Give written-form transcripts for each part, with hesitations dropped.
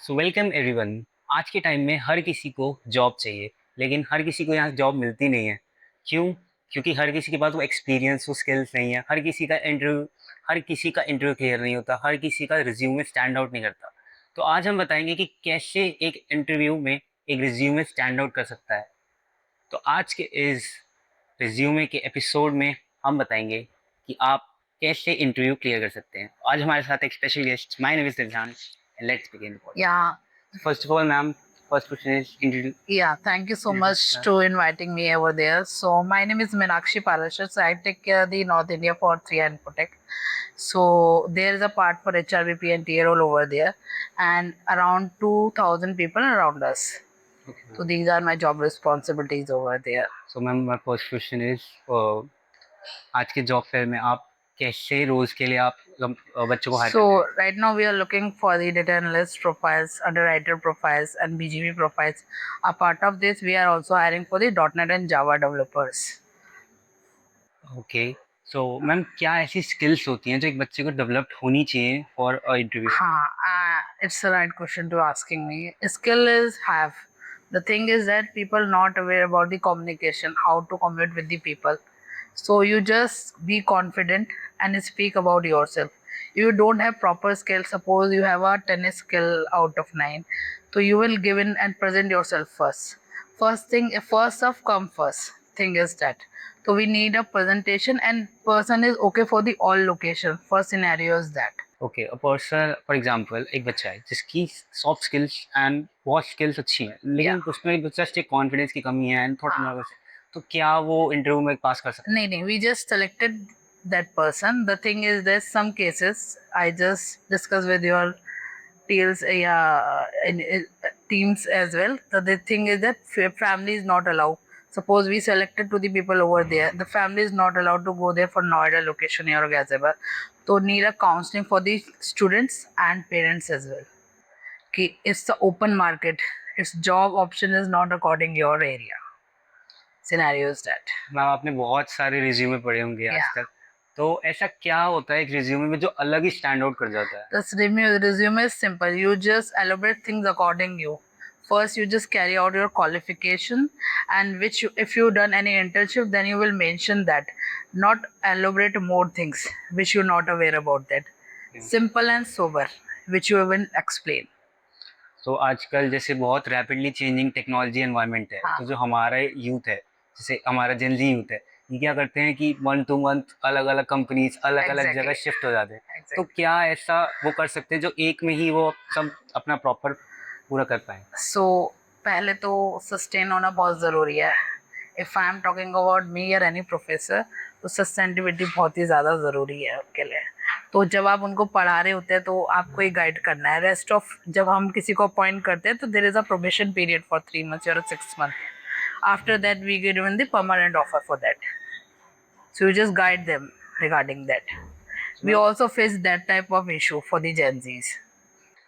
So welcome everyone. आज के time में हर किसी को जॉब चाहिए, लेकिन हर किसी को यहाँ जॉब मिलती नहीं है। क्यों? क्योंकि हर किसी के पास वो एक्सपीरियंस, वो स्किल्स नहीं है। हर किसी का इंटरव्यू क्लियर नहीं होता, हर किसी का रिज्यूमे स्टैंड आउट नहीं करता। तो आज हम बताएंगे कि कैसे एक इंटरव्यू में एक रिज्यूमे स्टैंड आउट कर सकता है। तो आज के इस रिज्यूमे के एपिसोड में हम बताएंगे कि आप कैसे इंटरव्यू क्लियर कर सकते हैं। आज हमारे साथ एक special guest, my name is दिलजान, and let's begin. Yeah, First of all, ma'am, first question is introduce. yeah. Thank you so much to inviting me over there. So my name is Meenakshi Parashar. I take care of the North India for 3 Infotech. So there is a part for HRBP and TRL over there, and around 2,000 people around us. Okay, So ma'am. these are my job responsibilities over there. So, ma'am, my first question is, आज के job fair में आप कैसे roles के लिए आप बच्चों को हायर कर रहे So right now we are looking for the data analyst profiles, underwriter profiles, and BGP profiles. A part of this, we are also hiring for the .NET and Java developers. हैं? Okay. So ma'am, क्या ऐसी skills होती हैं जो एक बच्चे को developed होनी चाहिए for a interview? It's the right question to asking me. Skill is have. The thing is that people not aware about the communication, how to communicate with the people. So you just be confident and speak about yourself. You don't have proper skill. Suppose you have a tennis skill out of 9, so you will give in and present yourself first. First thing, first of come first. Thing is that. So we need a presentation, and person is okay for the all location. First scenario is that. Okay, a person, for example एक बच्चा है जिसकी soft skills and बहुत skills अच्छी हैं, Yeah. लेकिन उसमें just एक कॉन्फिडेंस की कमी है एंड थोड़ा हाँ. नर्वस है। तो क्या वो इंटरव्यू में पास कर सकता No, no, we just selected that person. The thing is, there's some cases I just discuss with your teams, yeah, in teams as well. So the thing is that family is not allowed. Suppose we selected to the people over there, the family is not allowed to go there for Noida location or Gazeba. So need a counseling for the students and parents as well. कि it's the open market. Its job option is not according your area. Scenario is that. है? Ma'am, आपने बहुत सारे resume पढ़े होंगे आज Yeah. तक। तो ऐसा क्या होता है एक रिज्यूमे में जो अलग ही स्टैंड आउट कर जाता है? The resume is simple. You just elaborate things according you. First, you just carry out your qualification, and which if you done any internship, then you will mention that. Not elaborate more things which you're not aware about that. Simple and sober, which you will explain. तो आजकल जैसे बहुत rapidly changing technology environment है, हाँ. तो जो हमारा youth है, जैसे हमारा जेनजी यूथ है, ये क्या करते हैं कि मंथ टू मंथ अलग अलग कंपनीज, अलग अलग जगह Exactly. शिफ्ट हो जाते हैं। तो Exactly. क्या ऐसा वो कर सकते हैं जो एक में ही वो सब अपना प्रॉपर पूरा कर पाए? So पहले तो सस्टेन होना बहुत ज़रूरी है. If I am talking about me और एनी प्रोफेसर, तो सस्टेनेबिलिटी बहुत ही ज़्यादा ज़रूरी है उनके लिए. तो जब आप उनको पढ़ा रहे होते हैं तो आपको ही गाइड करना है. रेस्ट ऑफ जब हम किसी को अपॉइंट करते हैं तो there is a probation period for 3 months or 6 months. After that we get given the permanent offer for that. So you just guide them regarding that. We also face that type of issue for the Gen Zs.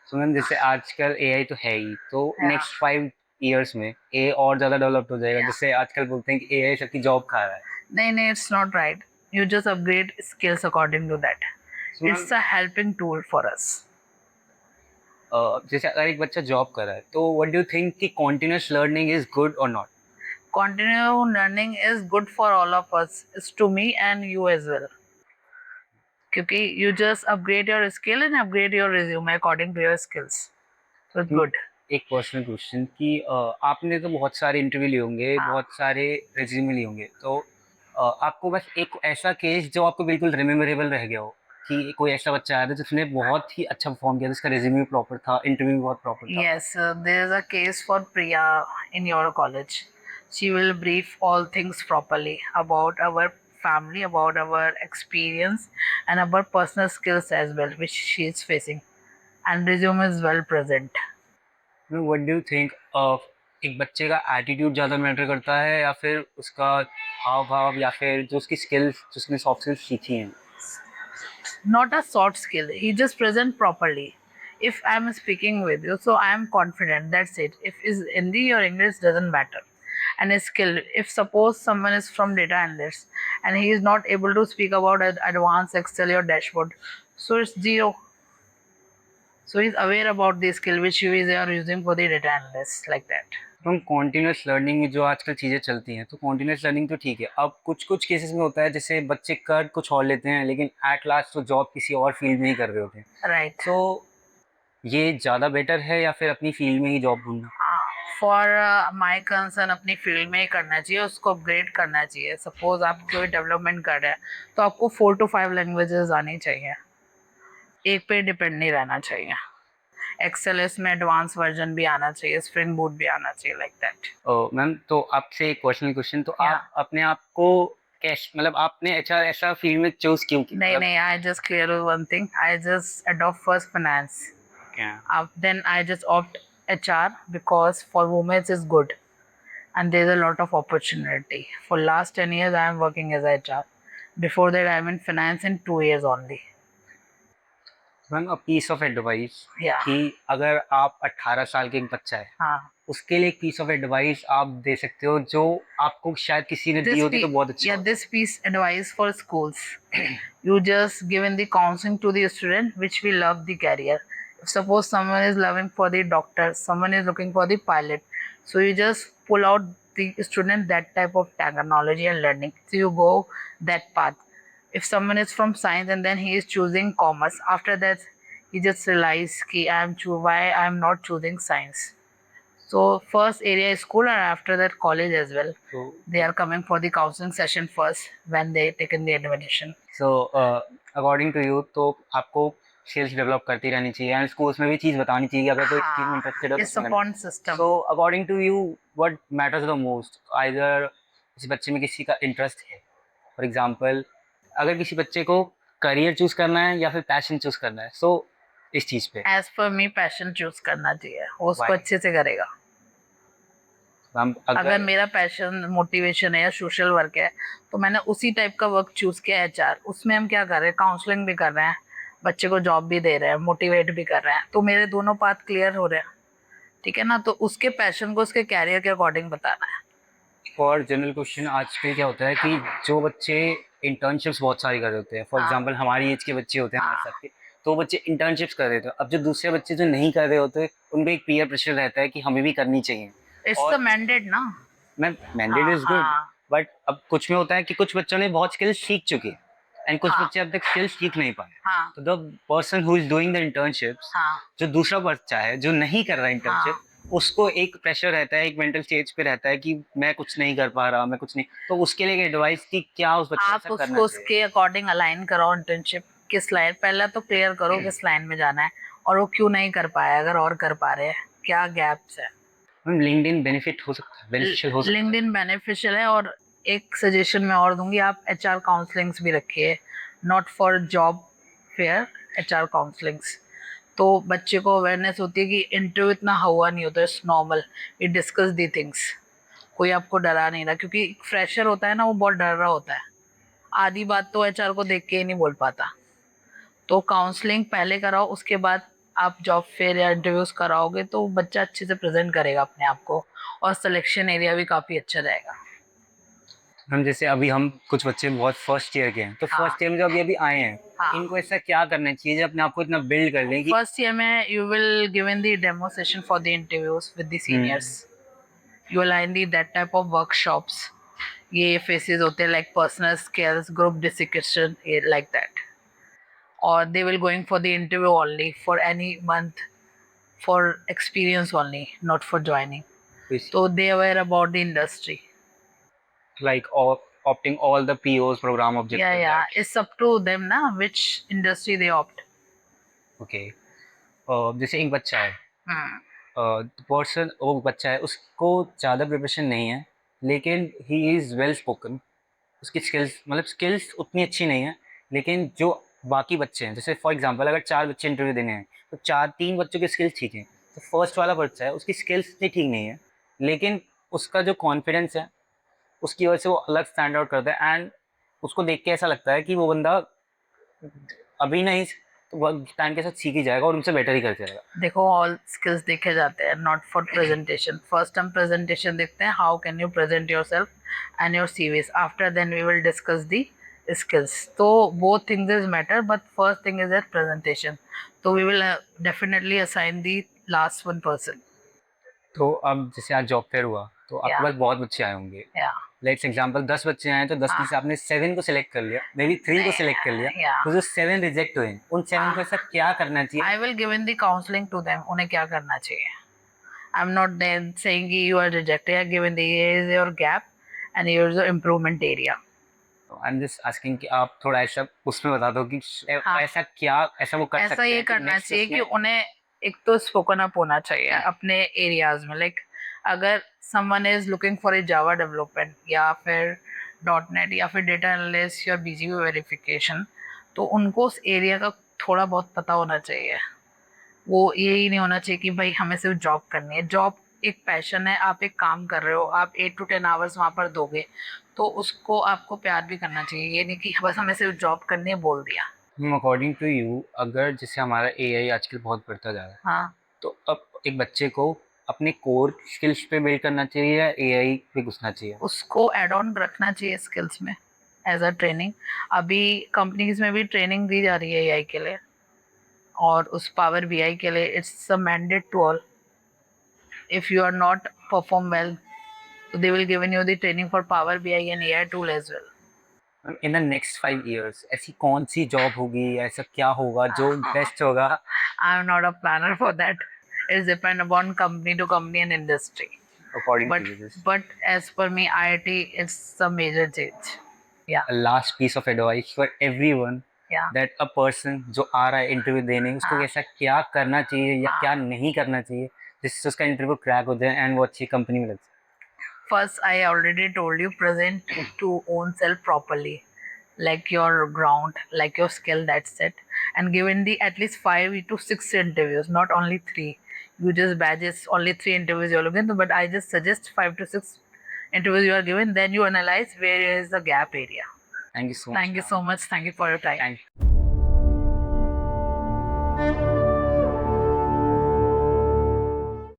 So ma'am, जैसे आजकल AI तो है ही, तो Yeah. Next 5 years में ए और ज़्यादा develop हो जाएगा। Yeah. जैसे आजकल बोलते हैं कि एआई सबकी जॉब खा रहा है। No, it's not right. You just upgrade skills according to that. So, It's a helping tool for us. जैसे अगर एक बच्चा जॉब कर रहा है, तो व्हाट डू यू थिंक कि कंटिन्यूअस लर्निंग इज गुड और not? Continue learning is good for all of us. It's to me and you as well. क्योंकि you just upgrade your skill and upgrade your resume according to your skills. So it's good. एक personal question कि आपने तो बहुत सारे interview लिए होंगे, हाँ. बहुत सारे रिज्यूमे लिए होंगे, तो आपको बस एक ऐसा केस जो आपको बिल्कुल रिमेम्बरेबल रह गया हो कि कोई ऐसा बच्चा आया था जिसने बहुत ही अच्छा परफॉर्म किया, जिसका रिज्यूमे भी प्रॉपर था, इंटरव्यू भी बहुत प्रॉपर था? Yes, there is a case for Priya in your college. She will brief all things properly about our family, about our experience, and about personal skills as well, which she is facing. And resume is well present. What do you think, एक बच्चे का attitude ज़्यादा matter करता है या फिर उसका हाव भाव, या फिर जो उसकी स्किल्स, जो उसने सॉफ्ट स्किल्स सीखी हैं? Not a soft skill. He just present properly. If I'm speaking with you, so I am confident. That's it. If is Hindi or English doesn't matter. And a skill. If suppose someone is from data analyst and he is not able to speak about advanced Excel or dashboard, so it's zero. So he's aware about the skill which he is using for the data analyst, like that. तो हम continuous learning में जो आजकल चीज़ें चलती हैं, तो continuous learning तो ठीक है। अब कुछ-कुछ केसेस में होता है जैसे बच्चे कर कुछ और लेते हैं लेकिन एट लास्ट वो जॉब किसी और फील्ड में ही कर रहे होते हैं। Right. तो ये ज़्यादा बेटर है या फिर अपनी फील्ड में ही जॉब ढूँढना? फॉर माई कंसर्न अपनी फील्ड में ही करना चाहिए, उसको अपग्रेड करना चाहिए। सपोज आप कोई डेवलपमेंट कर रहे हैं तो आपको 4 to 5 लैंग्वेजेस आनी चाहिए, एक पे डिपेंड नहीं रहना चाहिए। एक्सेल में एडवांस वर्जन भी आना चाहिए, स्प्रिंग बूट भी आना चाहिए, लाइक दैट। मैम तो आपसे एक पर्सनल क्वेश्चन, तो Yeah. आप अपने आप को कैश मतलब आपने एचआर ऐसा फील्ड में चूज़ क्यों किया? नहीं मतलब नहीं, I just clear one thing, I just adopt first finance, क्या? then I just opt HR because for women is good and there's a lot of opportunity. For last 10 years I am working as HR. Before that I'm in finance in 2 years only. Ma'am a piece of advice Yeah. कि अगर आप 18 साल के एक बच्चा है, हाँ. उसके लिए एक पीस ऑफ एडवाइस आप दे सकते हो जो आपको शायद किसी ने दी होती तो बहुत अच्छा होता। This piece advice for schools. You just given the counseling to the student which will love the career. If suppose someone is loving for the doctor, someone is looking for the pilot, so you just pull out the student that type of technology and learning. So you go that path. If someone is from science and then he is choosing commerce, after that he just realize ki why I am not choosing science. So first area is school and after that college as well. तो They are coming for the counseling session first when they taken the admission. So according to you तो आपको skills develop करती रहनी चाहिए and schools में भी चीज़ बतानी चाहिए कि अगर कोई चीज़ में इंटरेस्टेड है तो It's upon system. So according to you what matters the most, either किसी बच्चे में किसी का इंटरेस्ट है, फॉर एग्जांपल अगर किसी बच्चे को करियर चूज करना है या फिर पैशन चूज करना है, सो इस चीज़ पे As per me passion choose करना चाहिए, वो उसको Why? अच्छे से करेगा। हम अगर मेरा पैशन मोटिवेशन है या सोशल वर्क है तो मैंने उसी टाइप का वर्क चूज किया HR। उसमें हम क्या कर रहे हैं, काउंसलिंग भी कर रहे हैं, बच्चे को जॉब भी दे रहे हैं, मोटिवेट भी कर रहे हैं, तो मेरे दोनों पाथ क्लियर हो रहे हैं, ठीक है ना। तो उसके पैशन को उसके कैरियर के अकॉर्डिंग बताना है। फॉर जनरल क्वेश्चन आजकल क्या होता है कि जो बच्चे इंटर्नशिप्स बहुत सारी कर रहे होते हैं, फॉर हाँ। एग्जांपल हमारी एज के बच्चे होते हैं हमारे हाँ। साथ के, तो वो बच्चे इंटर्नशिप्स कर रहे थे। अब जो दूसरे बच्चे जो नहीं कर रहे होते उनको एक पीयर प्रेशर रहता है कि हमें भी करनी चाहिए। इट्स और द मैंडेट ना। मैम मैंडेट इज गुड, हाँ। बट अब कुछ में होता है कि कुछ बच्चों ने बहुत स्किल्स सीख चुके हैं एंड कुछ हाँ। बच्चे अब तक स्किल्स सीख नहीं पाए। हाँ। तो the person who is doing the internships, हाँ। जो दूसरा बच्चा है जो नहीं कर रहा इंटर्नशिप, उसको एक प्रेशर रहता है, एक मेंटल स्टेज पे रहता है कि मैं कुछ नहीं कर पा रहा, मैं कुछ नहीं, तो उसके लिए एडवाइस कि क्या उस बच्चे को आप ऐसा करना उसको चाहिए? उसके अकॉर्डिंग अलाइन करो इंटर्नशिप किस लाइन, पहले तो क्लियर करो किस लाइन में जाना है और वो क्यों नहीं कर पाया, अगर और कर पा रहे हैं क्या गैप्स है। मैम लिंक्डइन बेनिफिट हो सकता है, बेनिफिशियल हो सकता है। लिंक्डइन बेनिफिशियल है। और एक सजेशन मैं और दूंगी, आप HR काउंसलिंग्स भी रखिए, not for job fair, HR counsellings. तो बच्चे को अवेयरनेस होती है कि इंटरव्यू इतना हुआ नहीं होता, it's normal, we discuss the things, कोई आपको डरा नहीं रहा, क्योंकि फ्रेशर होता है ना वो बहुत डर रहा होता है, आधी बात तो HR को देख के ही नहीं बोल पाता। तो काउंसलिंग पहले कराओ, उसके बाद आप जॉब फेयर या इंटरव्यूज कराओगे तो बच्चा अच्छे से प्रेजेंट करेगा अपने आप को और सिलेक्शन एरिया भी काफ़ी अच्छा रहेगा। मैम जैसे अभी हम कुछ बच्चे बहुत फर्स्ट ईयर के हैं, तो हाँ। फर्स्ट ईयर में जो अभी अभी आए हैं, हाँ। इनको ऐसा क्या करना चाहिए जो अपने आप को इतना बिल्ड कर लें कि फर्स्ट ईयर में you will given the demo session for the interviews with the seniors, you will line the that type of workshops. ये फेसेस होते हैं like personal skills, group discussion, like that. और they will going for the interview only for any month, for experience only, not for joining. So they aware about the industry. like opting all the POs program objectives. Yeah, it's up to them na which industry they opt. Okay, जैसे एक बच्चा है, Hmm. Person वो बच्चा है उसको ज़्यादा preparation नहीं है लेकिन ही इज़ वेल स्पोकन, उसकी स्किल्स मतलब स्किल्स उतनी अच्छी नहीं है, लेकिन जो बाकी बच्चे हैं जैसे फॉर एग्जांपल अगर 4 बच्चे इंटरव्यू देने हैं तो 3 बच्चों की स्किल्स ठीक हैं, तो फर्स्ट वाला बच्चा है उसकी स्किल्स इतनी ठीक नहीं है, लेकिन उसका जो कॉन्फिडेंस है उसकी वजह से वो अलग स्टैंड आउट करता है एंड उसको देख के ऐसा लगता है कि वो बंदा अभी नहीं तो वक्त टाइम के साथ सीख ही जाएगा और उनसे बेटर ही कर जाएगा। देखो ऑल स्किल्स देखे जाते हैं, नॉट फॉर प्रेजेंटेशन। फर्स्ट हम प्रेजेंटेशन देखते हैं, how can you present yourself and your CVs, after then we will discuss the skills. So both things is matter, but first thing is that presentation. So we will definitely assign the last one person. तो अब जैसे आज job fair हुआ तो आपके Yeah, पास बहुत बच्चे आए होंगे। yeah, लेट्स एग्जांपल 10 बच्चे आए तो 10 में हाँ, से आपने 7 को सिलेक्ट कर लिया, मे बी 3 को सिलेक्ट कर लिया, yeah. तो जो 7 रिजेक्ट हुए उन 7 को ऐसा क्या करना चाहिए? I will give in the counseling to them. उन्हें क्या करना चाहिए? I'm not then saying कि you are rejected. I given the here is your gap and here is the improvement area. I am just asking कि आप थोड़ा ऐसा उसमें बता दो कि हाँ, ऐसा क्या ऐसा वो कर ऐसा सकते ये हैं कि करना नेक्स्ट चाहिए कि उसमें उन्हें एक तो स्पोकन अप होना चाहिए अपने एरियाज में। लाइक अगर someone is looking for a Java development या फिर डॉट नेट या फिर डेटा एनालिस्ट या बीजीपी वेरिफिकेशन, तो उनको उस एरिया का थोड़ा बहुत पता होना चाहिए। वो यही नहीं होना चाहिए कि भाई हमें सिर्फ जॉब करनी है। जॉब एक पैशन है, आप एक काम कर रहे हो, आप 8 to 10 आवर्स वहाँ पर दोगे, तो उसको आपको प्यार भी करना चाहिए। ये नहीं कि बस हमें सिर्फ जॉब करनी है बोल दिया। अकॉर्डिंग टू यू अगर जैसे हमारा एआई आजकल बहुत बढ़ता जा रहा है हाँ, तो अब एक बच्चे को अपने कोर स्किल्स पे बिल्ड करना चाहिए या एआई पे घुसना चाहिए? उसको एड ऑन रखना चाहिए स्किल्स में एज अ ट्रेनिंग। अभी कंपनीज में भी ट्रेनिंग दी जा रही है एआई के लिए, और उस पावर बीआई के लिए it's a mandate to all. If you are not perform well, they will given you the training for Power BI and AI tool as well. In the next 5 years ऐसी कौन सी job होगी या ऐसा क्या होगा जो बेस्ट होगा? I'm not a planner for that. It's depend upon company to company and industry. According But to you this but as per me, IIT it's a major change. Yeah, last piece of advice for everyone yeah. That a person जो आ रहा है interview देने उसको हाँ, ऐसा क्या करना चाहिए या हाँ. क्या नहीं करना चाहिए जिससे उसका इंटरव्यू क्रैक हो जाए एंड वो अच्छी कंपनी में लग जाए? First, I already told you present to own self properly, like your ground, like your skill. That's it. And given the at least 5 to 6 interviews, not only three. You just badges only 3 interviews you're looking to, but I just suggest 5 to 6 interviews you are given. Then you analyze where is the gap area. Thank you so Thank you much. so much. Thank you for your time. Thank